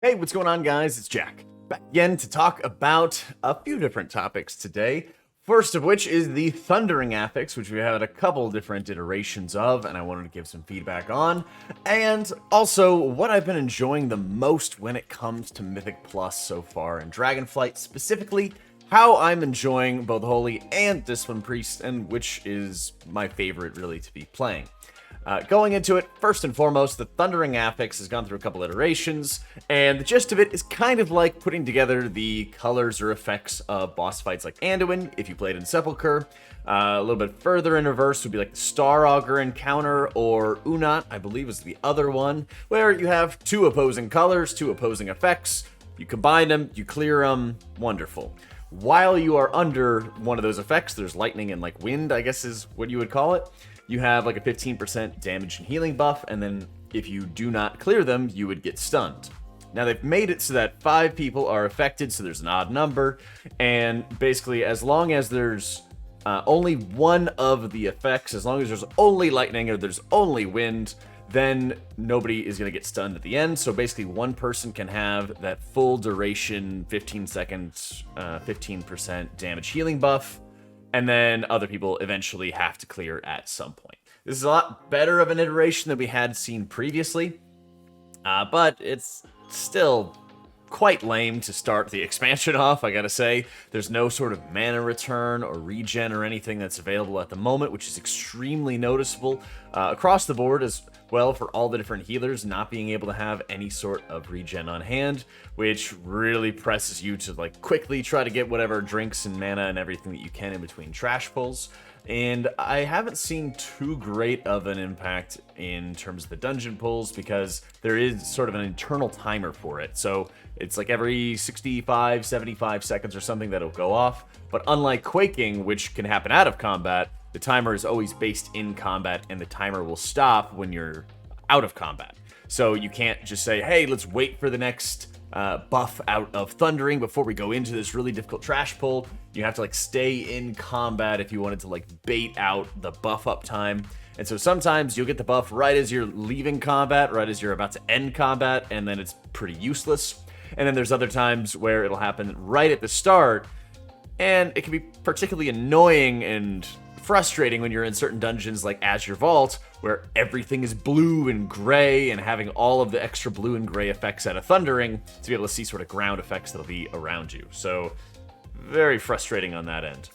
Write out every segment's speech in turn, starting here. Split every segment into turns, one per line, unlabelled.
Hey, what's going on, guys? It's Jack. Back again to talk about a few different topics today. First of which is the Thundering Affix, which we had a couple different iterations of, and I wanted to give some feedback on. And also, what I've been enjoying the most when it comes to Mythic Plus so far, and Dragonflight specifically, how I'm enjoying both Holy and Discipline Priest, and which is my favorite, really, to be playing. Going into it, first and foremost, the Thundering Affix has gone through a couple iterations, and the gist of it is kind of like putting together the colors or effects of boss fights like Anduin, if you played in Sepulchre. A little bit further in reverse would be like the Star Augur encounter, or Unat, I believe is the other one, where you have two opposing colors, two opposing effects, you combine them, you clear them, wonderful. While you are under one of those effects, there's lightning and like wind, I guess is what you would call it. You have like a 15% damage and healing buff, and then if you do not clear them, you would get stunned. Now they've made it so that 5 people are affected, so there's an odd number, and basically as long as there's only one of the effects, as long as there's only lightning or there's only wind, then nobody is going to get stunned at the end. So basically one person can have that full duration, 15 seconds, 15% damage healing buff, and then other people eventually have to clear at some point. This is a lot better of an iteration than we had seen previously, but it's still quite lame to start the expansion off, I gotta say. There's no sort of mana return or regen or anything that's available at the moment, which is extremely noticeable across the board as well for all the different healers not being able to have any sort of regen on hand, which really presses you to like quickly try to get whatever drinks and mana and everything that you can in between trash pulls. And I haven't seen too great of an impact in terms of the dungeon pulls because there is sort of an internal timer for it. So it's like every 65, 75 seconds or something that'll go off. But unlike Quaking, which can happen out of combat, the timer is always based in combat and the timer will stop when you're out of combat. So you can't just say, hey, let's wait for the next buff out of Thundering before we go into this really difficult trash pull. You have to like stay in combat if you wanted to like bait out the buff up time. And so sometimes you'll get the buff right as you're leaving combat, right as you're about to end combat, and then it's pretty useless. And then there's other times where it'll happen right at the start, and it can be particularly annoying and frustrating when you're in certain dungeons like Azure Vault, where everything is blue and gray, and having all of the extra blue and gray effects out of Thundering to be able to see sort of ground effects that'll be around you. So very frustrating on that end.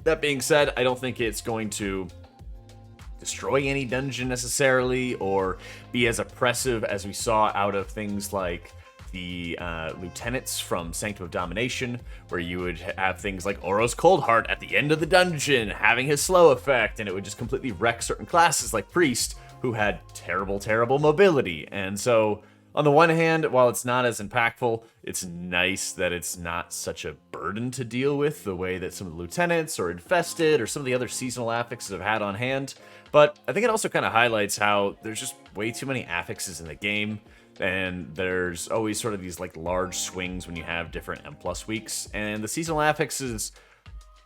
That being said, I don't think it's going to destroy any dungeon necessarily or be as oppressive as we saw out of things like the lieutenants from Sanctum of Domination, where you would have things like Oro's Coldheart at the end of the dungeon having his slow effect, and it would just completely wreck certain classes like Priest, who had terrible mobility. And so on the one hand, while it's not as impactful, it's nice that it's not such a burden to deal with the way that some of the lieutenants or Infested or some of the other seasonal affixes have had on hand. But I think it also kind of highlights how there's just way too many affixes in the game, and there's always sort of these like large swings when you have different M+ weeks, and the seasonal affixes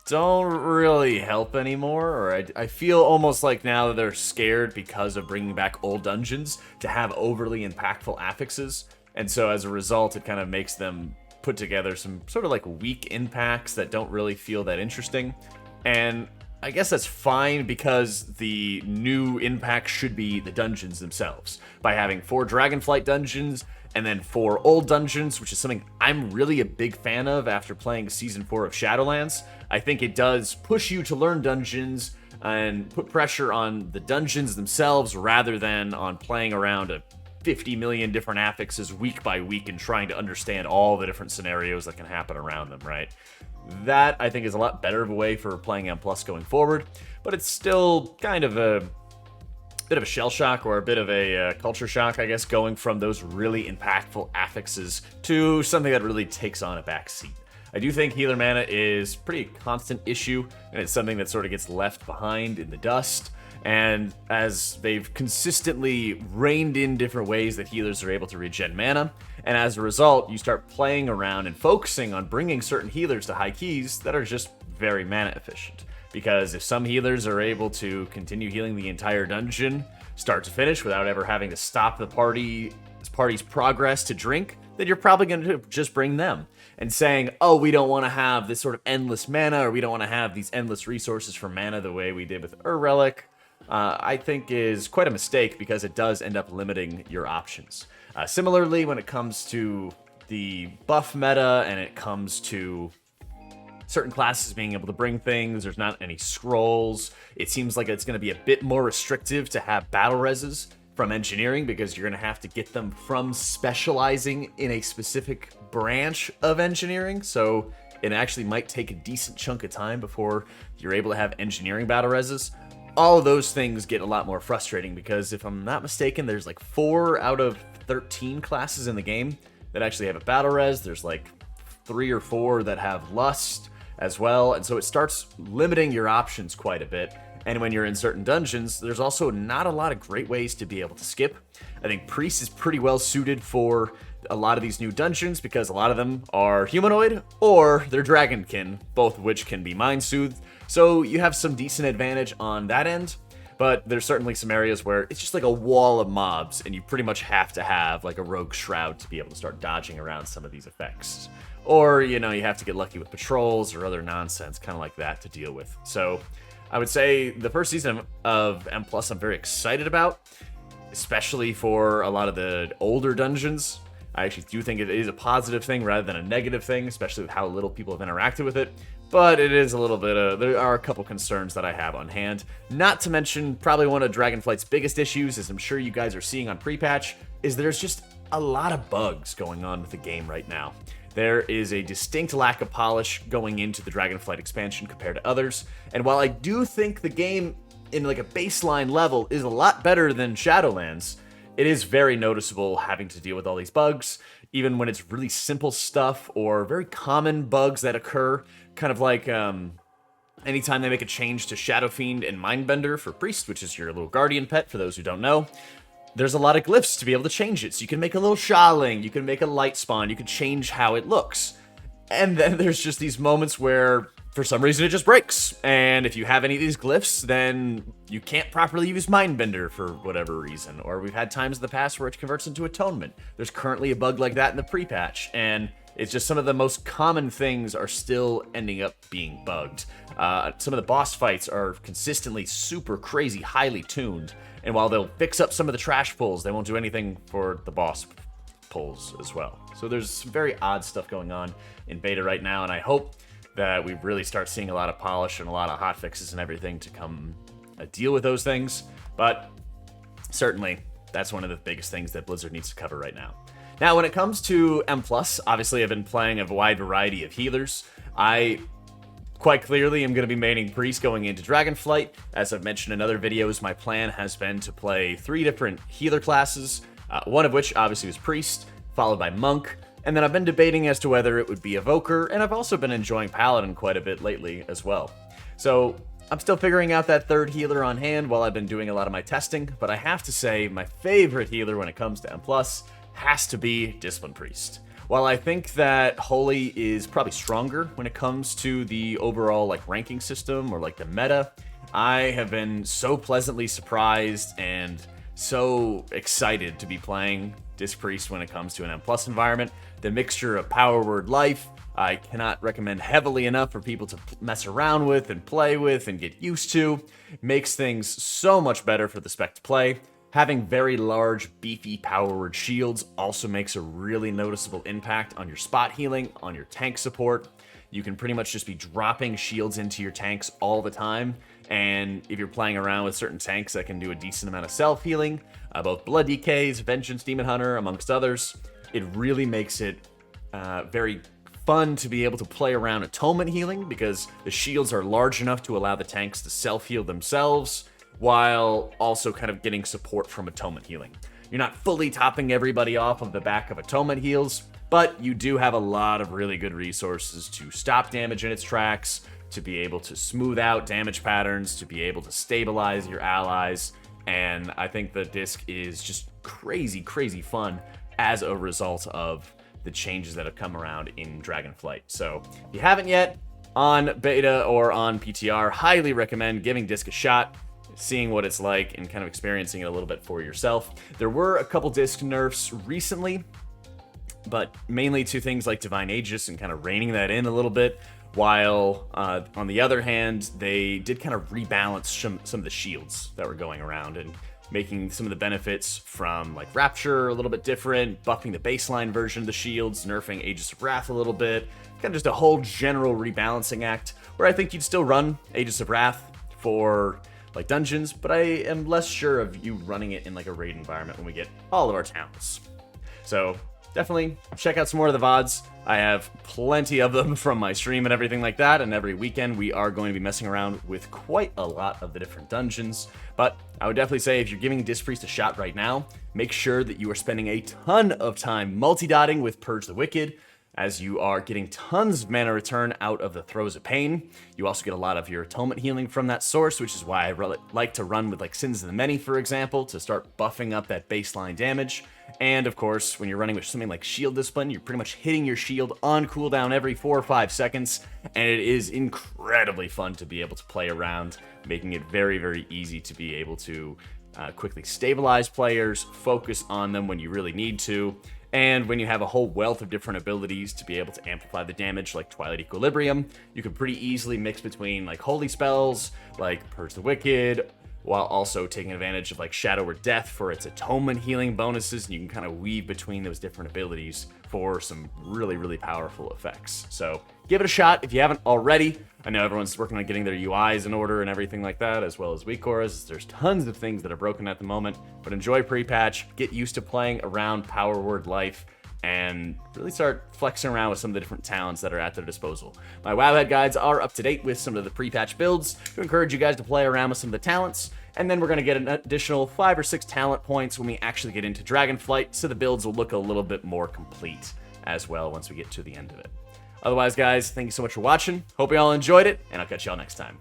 don't really help anymore, or I feel almost like now that they're scared because of bringing back old dungeons to have overly impactful affixes, and so as a result it kind of makes them put together some sort of like weak impacts that don't really feel that interesting. And I guess that's fine because the new impact should be the dungeons themselves. By having 4 Dragonflight dungeons and then 4 old dungeons, which is something I'm really a big fan of after playing Season 4 of Shadowlands. I think it does push you to learn dungeons and put pressure on the dungeons themselves rather than on playing around a 50 million different affixes week by week and trying to understand all the different scenarios that can happen around them, right? That, I think, is a lot better of a way for playing M+ going forward, but it's still kind of a bit of a shell shock or a bit of a culture shock, I guess, going from those really impactful affixes to something that really takes on a back seat. I do think healer mana is a pretty constant issue, and it's something that sort of gets left behind in the dust. And as they've consistently reined in different ways that healers are able to regen mana, and as a result, you start playing around and focusing on bringing certain healers to high keys that are just very mana efficient. Because if some healers are able to continue healing the entire dungeon, start to finish, without ever having to stop the party's progress to drink, then you're probably going to just bring them. And saying, oh, we don't want to have this sort of endless mana, or we don't want to have these endless resources for mana the way we did with Relic, I think is quite a mistake, because it does end up limiting your options. Similarly, when it comes to the buff meta and it comes to certain classes being able to bring things, there's not any scrolls. It seems like it's going to be a bit more restrictive to have battle reses from engineering, because you're going to have to get them from specializing in a specific branch of engineering. So it actually might take a decent chunk of time before you're able to have engineering battle reses. All of those things get a lot more frustrating, because if I'm not mistaken, there's like 4 out of 13 classes in the game that actually have a battle res. There's like 3 or 4 that have lust as well, and so it starts limiting your options quite a bit. And when you're in certain dungeons, there's also not a lot of great ways to be able to skip. I think Priest is pretty well suited for a lot of these new dungeons, because a lot of them are humanoid or they're dragonkin, both of which can be mind soothed. So you have some decent advantage on that end, but there's certainly some areas where it's just like a wall of mobs, and you pretty much have to have like a rogue shroud to be able to start dodging around some of these effects. Or, you know, you have to get lucky with patrols or other nonsense kind of like that to deal with. So I would say the first season of M+ I'm very excited about, especially for a lot of the older dungeons. I actually do think it is a positive thing rather than a negative thing, especially with how little people have interacted with it. But it is a little bit there are a couple concerns that I have on hand. Not to mention, probably one of Dragonflight's biggest issues, as I'm sure you guys are seeing on pre-patch, is there's just a lot of bugs going on with the game right now. There is a distinct lack of polish going into the Dragonflight expansion compared to others. And while I do think the game in like a baseline level is a lot better than Shadowlands, it is very noticeable having to deal with all these bugs, even when it's really simple stuff or very common bugs that occur, kind of like anytime they make a change to Shadow Fiend and Mindbender for Priest, which is your little guardian pet for those who don't know. There's a lot of glyphs to be able to change it. So you can make a little Shaling, you can make a light spawn, you can change how it looks. And then there's just these moments where, for some reason, it just breaks. And if you have any of these glyphs, then you can't properly use Mindbender for whatever reason. Or we've had times in the past where it converts into Atonement. There's currently a bug like that in the pre-patch. And it's just some of the most common things are still ending up being bugged. Some of the boss fights are consistently super crazy, highly tuned. And while they'll fix up some of the trash pulls, they won't do anything for the boss pulls as well. So there's some very odd stuff going on in beta right now, and I hope that we really start seeing a lot of polish and a lot of hotfixes and everything to come deal with those things. But certainly, that's one of the biggest things that Blizzard needs to cover right now. Now, when it comes to M+, obviously I've been playing a wide variety of healers. I quite clearly am going to be maining Priest going into Dragonflight. As I've mentioned in other videos, my plan has been to play 3 different healer classes, one of which obviously was Priest, followed by Monk, and then I've been debating as to whether it would be Evoker, and I've also been enjoying Paladin quite a bit lately as well. So I'm still figuring out that third healer on hand while I've been doing a lot of my testing, but I have to say my favorite healer when it comes to M+, has to be Discipline Priest. While I think that Holy is probably stronger when it comes to the overall like ranking system or like the meta, I have been so pleasantly surprised and so excited to be playing Disc Priest when it comes to an M+ environment. The mixture of power word life, I cannot recommend heavily enough for people to mess around with and play with and get used to. Makes things so much better for the spec to play. Having very large, beefy power word shields also makes a really noticeable impact on your spot healing, on your tank support. You can pretty much just be dropping shields into your tanks all the time. And if you're playing around with certain tanks that can do a decent amount of self-healing, both Blood DKs, Vengeance Demon Hunter, amongst others, it really makes it very fun to be able to play around Atonement healing, because the shields are large enough to allow the tanks to self-heal themselves, while also kind of getting support from Atonement healing. You're not fully topping everybody off of the back of Atonement heals, but you do have a lot of really good resources to stop damage in its tracks, to be able to smooth out damage patterns, to be able to stabilize your allies, and I think the disc is just crazy, crazy fun as a result of the changes that have come around in Dragonflight. So if you haven't yet, on beta or on PTR, highly recommend giving disc a shot, seeing what it's like and kind of experiencing it a little bit for yourself. There were a couple disc nerfs recently, but mainly to things like Divine Aegis and kind of reining that in a little bit, while on the other hand, they did kind of rebalance some of the shields that were going around and making some of the benefits from like Rapture a little bit different, buffing the baseline version of the shields, nerfing Aegis of Wrath a little bit, kind of just a whole general rebalancing act, where I think you'd still run Aegis of Wrath for like dungeons, but I am less sure of you running it in like a raid environment when we get all of our towns. So definitely check out some more of the VODs. I have plenty of them from my stream and everything like that, and every weekend we are going to be messing around with quite a lot of the different dungeons. But I would definitely say if you're giving Disc Priest a shot right now, make sure that you are spending a ton of time multi-dotting with Purge the Wicked, as you are getting tons of mana return out of the Throes of Pain. You also get a lot of your atonement healing from that source, which is why I really like to run with like Sins of the Many, for example, to start buffing up that baseline damage. And of course, when you're running with something like Shield Discipline, you're pretty much hitting your shield on cooldown every 4 or 5 seconds, and it is incredibly fun to be able to play around, making it very, very easy to be able to quickly stabilize players, focus on them when you really need to, and when you have a whole wealth of different abilities to be able to amplify the damage, like Twilight Equilibrium, you can pretty easily mix between like holy spells, like Purge the Wicked, while also taking advantage of like Shadow or Death for its atonement healing bonuses, and you can kind of weave between those different abilities for some really, really powerful effects. So give it a shot if you haven't already. I know everyone's working on getting their UIs in order and everything like that, as well as weak cores. There's tons of things that are broken at the moment, but enjoy pre-patch, get used to playing around Power Word Life, and really start flexing around with some of the different talents that are at their disposal. My Wowhead guides are up to date with some of the pre-patch builds to encourage you guys to play around with some of the talents, and then we're going to get an additional 5 or 6 talent points when we actually get into Dragonflight, so the builds will look a little bit more complete as well once we get to the end of it. Otherwise, guys, thank you so much for watching. Hope you all enjoyed it, and I'll catch y'all next time.